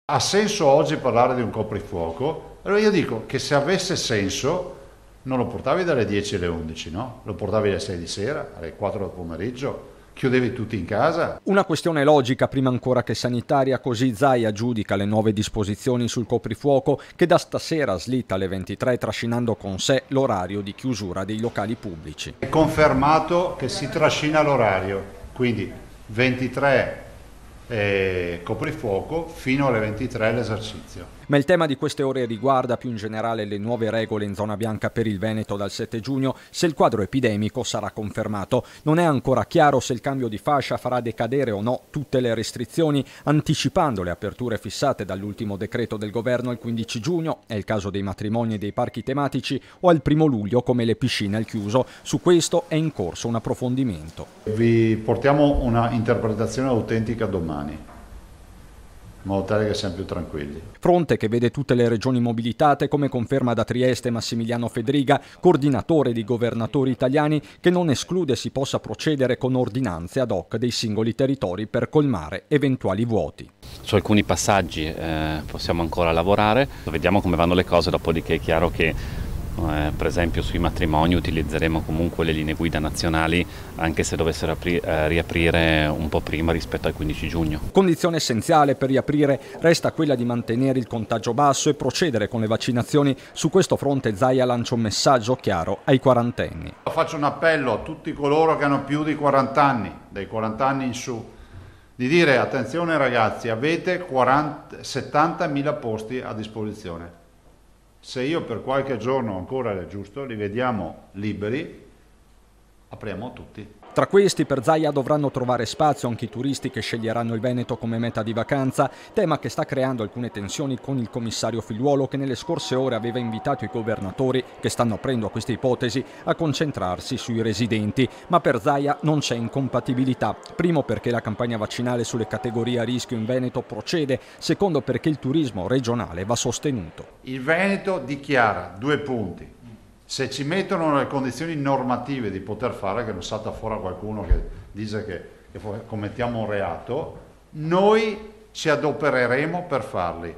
Ha senso oggi parlare di un coprifuoco? Allora io dico che se avesse senso non lo portavi dalle 10 alle 11, no? Lo portavi alle 6 di sera, alle 4 del pomeriggio, chiudevi tutti in casa. Una questione logica prima ancora che sanitaria, così Zaia giudica le nuove disposizioni sul coprifuoco che da stasera slitta alle 23 trascinando con sé l'orario di chiusura dei locali pubblici. È confermato che si trascina l'orario, quindi 23 coprifuoco fino alle 23 l'esercizio. Ma il tema di queste ore riguarda più in generale le nuove regole in zona bianca per il Veneto dal 7 giugno se il quadro epidemico sarà confermato. Non è ancora chiaro se il cambio di fascia farà decadere o no tutte le restrizioni, anticipando le aperture fissate dall'ultimo decreto del governo al 15 giugno, è il caso dei matrimoni e dei parchi tematici, o al 1 luglio come le piscine al chiuso. Su questo è in corso un approfondimento. Vi portiamo una interpretazione autentica domani, in modo tale che siamo più tranquilli. Fronte che vede tutte le regioni mobilitate, come conferma da Trieste Massimiliano Fedriga, coordinatore di governatori italiani, che non esclude si possa procedere con ordinanze ad hoc dei singoli territori per colmare eventuali vuoti. Su alcuni passaggi possiamo ancora lavorare, vediamo come vanno le cose, dopodiché è chiaro che per esempio sui matrimoni utilizzeremo comunque le linee guida nazionali anche se dovessero riaprire un po' prima rispetto al 15 giugno. Condizione essenziale per riaprire resta quella di mantenere il contagio basso e procedere con le vaccinazioni. Su questo fronte Zaia lancia un messaggio chiaro ai quarantenni. Faccio un appello a tutti coloro che hanno più di 40 anni, dai 40 anni in su, di dire attenzione ragazzi, avete 70.000 posti a disposizione. Se io per qualche giorno ancora è giusto, li vediamo liberi, apriamo tutti. Tra questi per Zaia dovranno trovare spazio anche i turisti che sceglieranno il Veneto come meta di vacanza, tema che sta creando alcune tensioni con il commissario Figliuolo che nelle scorse ore aveva invitato i governatori che stanno aprendo a questa ipotesi a concentrarsi sui residenti. Ma per Zaia non c'è incompatibilità. Primo perché la campagna vaccinale sulle categorie a rischio in Veneto procede, secondo perché il turismo regionale va sostenuto. Il Veneto dichiara 2 punti. Se ci mettono le condizioni normative di poter fare, che non salta fuori qualcuno che dice che commettiamo un reato, noi ci adopereremo per farli.